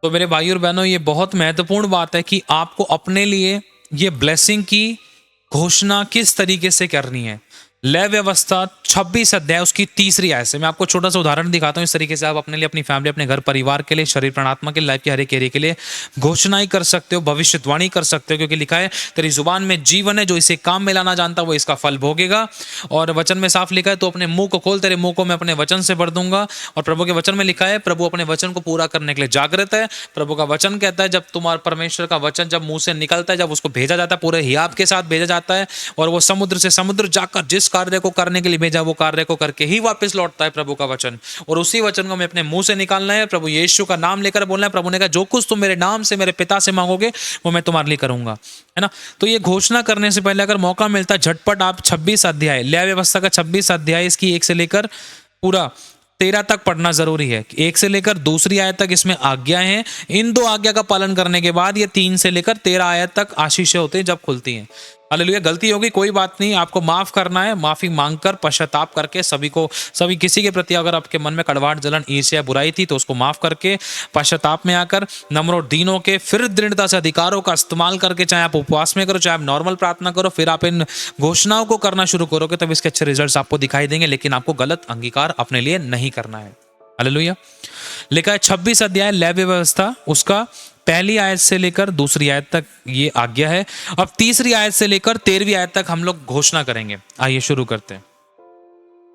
तो मेरे भाई और बहनों, ये बहुत महत्वपूर्ण बात है कि आपको अपने लिए ये ब्लेसिंग की घोषणा किस तरीके से करनी है। लय व्यवस्था 26 अध्याय उसकी तीसरी आयत से मैं आपको छोटा सा उदाहरण दिखाता हूँ। इस तरीके से आप अपने लिए, अपनी फैमिली, अपने घर परिवार के लिए, शरीर प्राणात्मा के लाइफ के हर एक एरिया के लिए घोषणाएं कर सकते हो, भविष्यवाणी कर सकते हो, क्योंकि लिखा है तेरी जुबान में जीवन है, जो इसे काम में लाना जानता वो इसका फल भोगेगा। और वचन में साफ लिखा है, तो अपने मुंह को खोल, तेरे मुंह को मैं अपने वचन से भर दूंगा। और प्रभु के वचन में लिखा है, प्रभु अपने वचन को पूरा करने के लिए जागृत है। प्रभु का वचन कहता है, जब तुम्हारा परमेश्वर का वचन जब मुंह से निकलता है, जब उसको भेजा जाता है, पूरे हियाब के साथ भेजा जाता है, और वो समुद्र से समुद्र जाकर जिस कार्य को करने के लिए भेजा वो कार्य को करके ही वापस लौटता है प्रभु का वचन। और उसी वचन को मैं अपने मुंह से निकालना है, प्रभु यीशु का नाम लेकर बोलना है। प्रभु ने कहा, जो कुछ तुम मेरे नाम से मेरे पिता से मांगोगे वो मैं तुम्हारे लिए करूंगा, है ना। तो ये घोषणा करने से पहले अगर मौका मिलता है, झटपट आप 26 अध्याय, लय व्यवस्था का 26 अध्याय, इसकी 1 से लेकर पूरा 13 तक पढ़ना जरूरी है। 1 से लेकर दूसरी आयत तक इसमें आज्ञा है। इन 2 आज्ञा का पालन करने के बाद ये 3 से लेकर 13 आयत तक आशीषें होती हैं जब खुलती हैं। हालेलुया। गलती होगी कोई बात नहीं, आपको माफ करना है, माफी मांगकर पश्चाताप करके सभी किसी के प्रति अगर आपके मन में कड़वाहट, जलन, ईर्ष्या, बुराई थी तो उसको माफ करके पश्चाताप में आकर नम्र और दीन होके फिर दृढ़ता से अधिकारों का इस्तेमाल करके, चाहे आप उपवास में करो, चाहे आप नॉर्मल प्रार्थना करो, फिर आप इन घोषणाओं को करना शुरू करोगे, तब इसके अच्छे रिजल्ट्स आपको दिखाई देंगे। लेकिन आपको गलत अंगीकार अपने लिए नहीं करना है। हालेलुया। लिखा है 26 अध्याय लय व्यवस्था, उसका पहली आयत से लेकर दूसरी आयत तक ये आज्ञा है। अब तीसरी आयत से लेकर 13वीं आयत तक हम लोग घोषणा करेंगे। आइए शुरू करते हैं।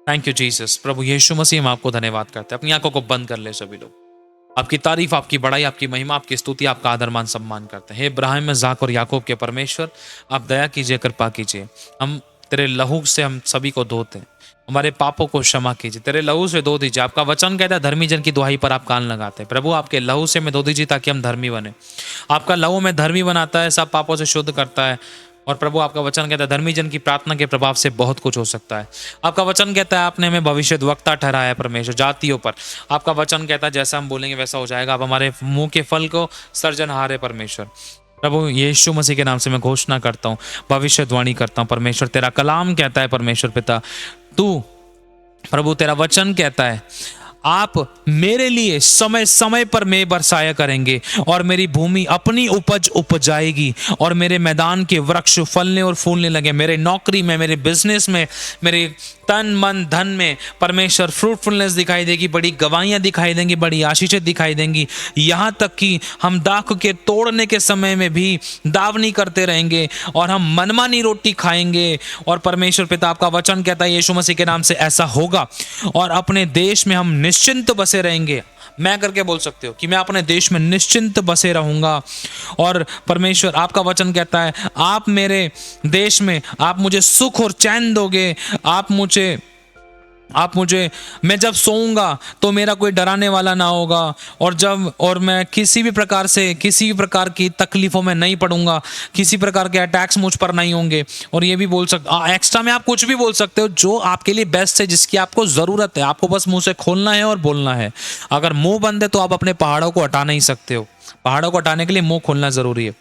Thank you Jesus. प्रभु यीशु मसीह, हम आपको धन्यवाद करते हैं। अपनी आंखों को बंद कर ले सभी लोग। आपकी तारीफ, आपकी बड़ाई, आपकी महिमा, आपकी स्तुति, आपका आदर मान सम्मान करते हैं। हे इब्राहिम, इसाक और याकूब के परमेश्वर, आप दया कीजिए, कृपा कीजिए। हम तेरे लहू से हम सभी को धोते हैं, हमारे पापों को क्षमा कीजिए, तेरे लहू से धो दीजिए। आपका वचन कहता है, धर्मी जन की दुहाई पर आप कान लगाते हैं। प्रभु, आपके लहू से हमें धो दीजिए ताकि हम धर्मी बने। आपका लहू में धर्मी बनाता है, सब पापों से शुद्ध करता है। और प्रभु, आपका वचन कहता है, धर्मी जन की प्रार्थना के प्रभाव से बहुत कुछ हो सकता है। आपका वचन कहता है, आपने हमें भविष्यद्वक्ता ठहराया है परमेश्वर जातियों पर। आपका वचन कहता है, जैसा हम बोलेंगे वैसा हो जाएगा। आप हमारे मुंह के फल को सर्जनहार है परमेश्वर। प्रभु यीशु मसीह के नाम से मैं घोषणा करता हूँ, भविष्यवाणी करता हूँ परमेश्वर। तेरा कलाम कहता है परमेश्वर पिता, तू प्रभु, तेरा वचन कहता है, आप मेरे लिए समय समय पर मेघ बरसाया करेंगे और मेरी भूमि अपनी उपज उपजाएगी और मेरे मैदान के वृक्ष फलने और फूलने लगे। मेरे नौकरी में, मेरे बिजनेस में, मेरे तन मन धन में परमेश्वर फ्रूटफुलनेस दिखाई देगी, बड़ी गवाहियां दिखाई देंगी, बड़ी आशीषें दिखाई देंगी। यहाँ तक कि हम दाख के तोड़ने के समय में भी दावनी करते रहेंगे और हम मनमानी रोटी खाएंगे। और परमेश्वर पिता, आपका वचन कहता है यीशु मसीह के नाम से ऐसा होगा। और अपने देश में हम निश्चिंत बसे रहेंगे। मैं करके बोल सकते हो कि मैं अपने देश में निश्चिंत बसे रहूंगा। और परमेश्वर, आपका वचन कहता है, आप मेरे देश में आप मुझे सुख और चैन दोगे। मैं जब सोऊंगा तो मेरा कोई डराने वाला ना होगा। और मैं किसी भी प्रकार की तकलीफों में नहीं पड़ूंगा, किसी प्रकार के अटैक्स मुझ पर नहीं होंगे। और ये भी बोल सकते, एक्स्ट्रा में आप कुछ भी बोल सकते हो जो आपके लिए बेस्ट है, जिसकी आपको जरूरत है। आपको बस मुंह से खोलना है और बोलना है। अगर मुंह बंद है तो आप अपने पहाड़ों को हटा नहीं सकते हो। पहाड़ों को हटाने के लिए मुंह खोलना जरूरी है।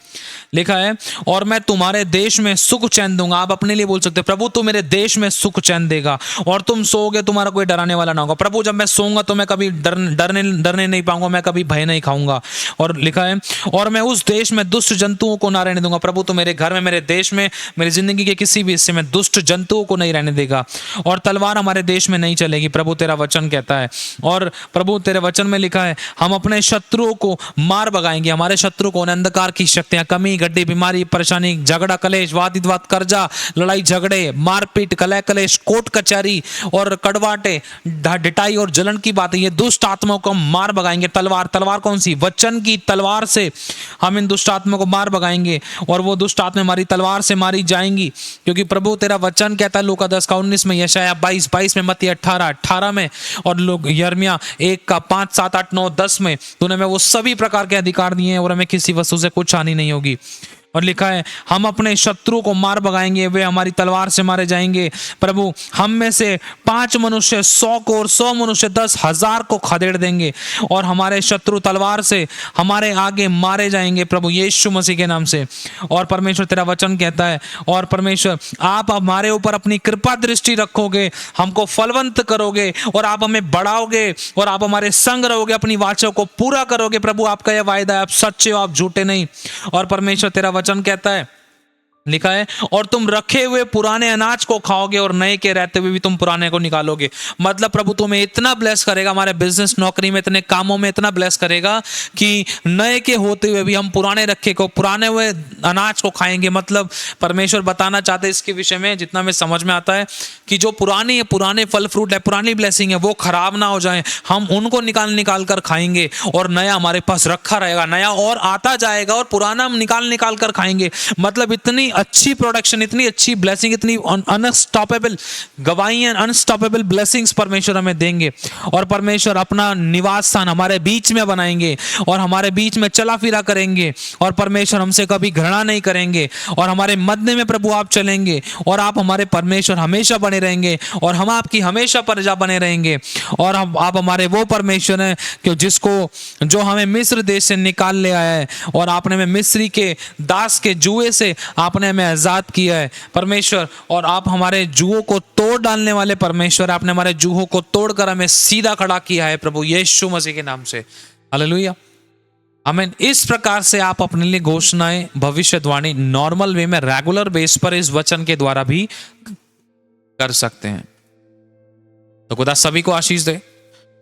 लिखा है, और मैं तुम्हारे देश में सुख चैन दूंगा। आप अपने लिए बोल सकते हो, प्रभु तू मेरे देश में सुख चैन देगा और तुम सोओगे, तुम्हारा कोई डराने वाला ना होगा। प्रभु, जब मैं सोऊंगा तो मैं कभी डरने नहीं पाऊंगा, मैं कभी भय नहीं खाऊंगा। और लिखा है, और मैं उस देश में दुष्ट जंतुओं को ना रहने दूंगा। प्रभु, तो मेरे घर में, मेरे देश में, मेरी जिंदगी के किसी भी हिस्से में दुष्ट जंतुओं को नहीं रहने देगा और तलवार हमारे देश में नहीं चलेगी। प्रभु, तेरा वचन कहता है। और प्रभु, तेरे वचन में लिखा है, हम अपने शत्रुओं को मार भगाएंगे। हमारे शत्रु कौन? अंधकार की शक्तियां, कमी, गड्ढे, बीमारी, परेशानी, झगड़ा, कलेश, वाद विवाद, कर्जा, लड़ाई झगड़े, मारपीट, कलह कलेश, कोर्ट कचहरी और कड़वाटे, डिटाई और जलन की बातें, ये दुष्ट आत्माओं को हम मार भगाएंगे। तलवार कौन सी? वचन की तलवार से हम इन दुष्ट आत्माओं को मार भगाएंगे और वो दुष्ट आत्मा हमारी तलवार से मारी जाएंगी। क्योंकि प्रभु, तेरा वचन कहता है लूका 10:19 में, यशायाह 22 में, मत्ती 18 में और लोग यिर्मयाह 1:5, 7, 8, 9, 10 में, तूने हमें वो सभी प्रकार के अधिकार दिए हैं और हमें किसी वस्तु से कुछ हानि नहीं होगी। और लिखा है हम अपने शत्रु को मार भगाएंगे, वे हमारी तलवार से मारे जाएंगे। प्रभु हम में से 5 मनुष्य 100 को और 100 मनुष्य 10,000 को खदेड़ देंगे और हमारे शत्रु तलवार से हमारे आगे मारे जाएंगे प्रभु यीशु मसीह के नाम से। और परमेश्वर तेरा वचन कहता है, और परमेश्वर आप हमारे ऊपर अपनी कृपा दृष्टि रखोगे, हमको फलवंत करोगे और आप हमें बढ़ाओगे और आप हमारे संग रहोगे, अपनी वाचा को पूरा करोगे। प्रभु आपका यह वायदा है, आप सच्चे हो, आप झूठे नहीं। और परमेश्वर तेरा वचन कहता है, लिखा है और तुम रखे हुए पुराने अनाज को खाओगे और नए के रहते हुए भी तुम पुराने को निकालोगे। मतलब प्रभु तुम्हें इतना ब्लेस करेगा, हमारे बिजनेस नौकरी में इतने कामों में इतना ब्लेस करेगा कि नए के होते हुए भी हम पुराने रखे को पुराने हुए अनाज को खाएंगे। मतलब परमेश्वर बताना चाहते हैं इसके विषय में, जितना में समझ में आता है कि जो पुरानी है, पुराने फल फ्रूट है, पुरानी ब्लेसिंग है, वो खराब ना हो जाए, हम उनको निकाल कर खाएंगे और नया हमारे पास रखा रहेगा, नया और आता जाएगा और पुराना हम निकाल कर खाएंगे। मतलब इतनी अच्छी प्रोडक्शन, इतनी अच्छी ब्लेसिंग, इतनी अनस्टॉपेबल गवाहियां, अनस्टॉपेबल ब्लेसिंग्स परमेश्वर हमें देंगे। और परमेश्वर अपना निवास स्थान हमारे बीच में बनाएंगे और हमारे बीच में चला फिरा करेंगे और परमेश्वर हमसे कभी घृणा नहीं करेंगे और हमारे मध्य में प्रभु आप चलेंगे और आप हमारे परमेश्वर हमेशा बने रहेंगे और हम आपकी हमेशा प्रजा बने रहेंगे। और आप हमारे वो परमेश्वर हैं कि जो हमें मिस्र देश से निकाल ले आया है और आपने हमें मिस्री के दास के जुए से आपने हमें आजाद किया है परमेश्वर। और आप हमारे जुओं को तोड़ डालने वाले परमेश्वर, आपने हमारे जुओं को तोड़कर हमें सीधा खड़ा किया है प्रभु यीशु मसीह के नाम से। हालेलुया, आमीन। इस प्रकार से आप अपने लिए घोषणाएं, भविष्यवाणी नॉर्मल वे में, रेगुलर बेस पर इस वचन के द्वारा भी कर सकते हैं। तो खुदा सभी को आशीष दे,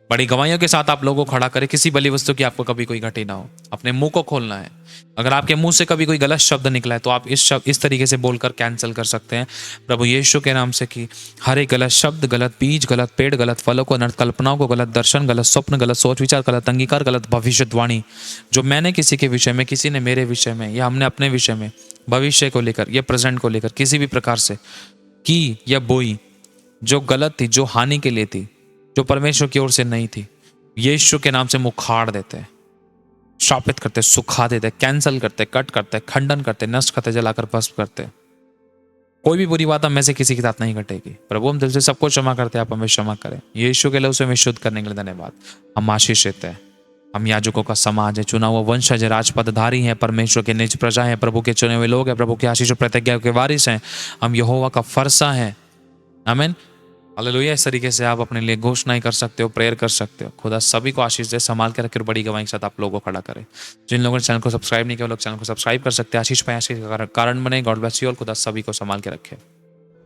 बड़ी गवाहियों के साथ आप लोगों को खड़ा करे। किसी बली वस्तु की आपको कभी कोई घटी ना हो। अपने मुंह को खोलना है। अगर आपके मुंह से कभी कोई गलत शब्द निकला है तो आप इस तरीके से बोलकर कैंसिल कर सकते हैं प्रभु यीशु के नाम से कि हर एक गलत शब्द, गलत बीज, गलत पेड़, गलत फलों को, अनर्थ कल्पनाओं को, गलत दर्शन, गलत स्वप्न, गलत सोच विचार, गलत अंगीकार, गलत भविष्यवाणी जो मैंने किसी के विषय में, किसी ने मेरे विषय में या हमने अपने विषय में, भविष्य को लेकर या प्रेजेंट को लेकर किसी भी प्रकार से की या बोई, जो गलत थी, जो हानि के लिए थी, जो परमेश्वर की ओर से नहीं थी, यीशु के नाम से मुखाड़ देते हैं, शापित करते, सुखा देते, कैंसल करते, कट करते, खंडन करते, नष्ट करते, जलाकर भस्म करते। कोई भी बुरी बात हम में से किसी के साथ नहीं घटेगी। प्रभु हम दिल से सबको क्षमा करते हैं, आप हमें क्षमा करें। यीशु के लहू से हमें शुद्ध करने के लिए धन्यवाद। हम आशीष देते हैं। हम याजकों का समाज है, चुना हुआ वंशज है, राजपदधारी हैं, परमेश्वर के निज प्रजा है, प्रभु के चुने हुए लोग हैं, प्रभु के आशीष और प्रतिज्ञा के वारिस हैं। हम यहोवा का फरसा है। आमीन, हालेलुया। इस तरीके से आप अपने लिए घोषणाएं कर सकते हो, प्रेयर कर सकते हो। खुदा सभी को आशीष दे, संभाल के रखे और बड़ी गवाही के साथ आप लोगों को खड़ा करे। जिन लोगों ने चैनल को सब्सक्राइब नहीं किया, वो लोग चैनल को सब्सक्राइब कर सकते हैं। आशीष पाए, आशीष का कारण बने। God bless you all. खुदा सभी को संभाल के रखे।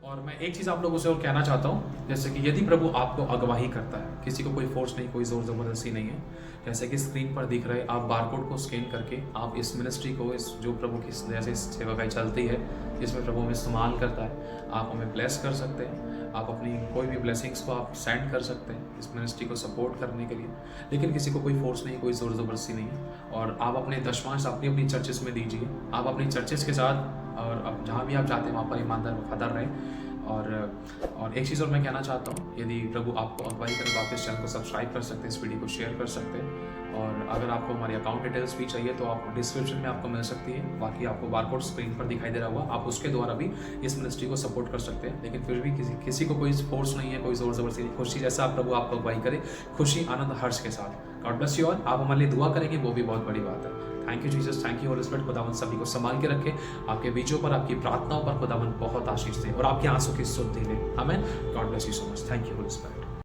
और मैं एक चीज़ आप लोगों से और कहना चाहता हूँ, जैसे कि यदि प्रभु आपको अगवाही करता है, किसी को कोई फोर्स नहीं, कोई जोर जबरदस्ती नहीं है, जैसे कि स्क्रीन पर दिख रहे, आप बारकोड को स्कैन करके आप इस मिनिस्ट्री को, इस जो प्रभु की जैसे इस सेवाकाई चलती है, जिसमें प्रभु हमें इस्तेमाल करता है, आप हमें ब्लेस कर सकते हैं। आप अपनी कोई भी ब्लेसिंग्स को आप सेंड कर सकते हैं इस मिनिस्ट्री को सपोर्ट करने के लिए। लेकिन किसी को कोई फोर्स नहीं, कोई जोर जबरदस्ती नहीं है। और आप अपने दशमांश अपनी अपनी चर्चेस में दीजिए। आप अपनी चर्चेस के साथ और अब जहाँ भी आप जाते हैं वहाँ पर ईमानदार वफादार रहें। और एक चीज़ और मैं कहना चाहता हूँ, यदि प्रभु आपको अगवाई करे तो आप इस चैनल को सब्सक्राइब कर सकते हैं, इस वीडियो को शेयर कर सकते हैं। और अगर आपको हमारी अकाउंट डिटेल्स भी चाहिए तो आप डिस्क्रिप्शन में आपको मिल सकती है। बाकी आपको बारकोड स्क्रीन पर दिखाई दे रहा होगा, आप उसके द्वारा भी इस मिनिस्ट्री को सपोर्ट कर सकते हैं। लेकिन फिर भी किसी को कोई फोर्स नहीं है, कोई जोर जबरदस्ती नहीं। खुशी जैसा आप प्रभु आपको अगवाई करे, खुशी, आनंद, हर्ष के साथ। God bless you all. आप हमारे लिए दुआ करेंगे, वो भी बहुत बड़ी बात है। Thank you Jesus, thank you Holi spirit. खुदावन सभी को संभाल के रखे, आपके बीचों पर, आपकी प्रार्थनाओं पर खुदावन बहुत आशीष दे और आपके आंसू की सुध ले। आमीन। God bless you so much. Thank you Holi spirit.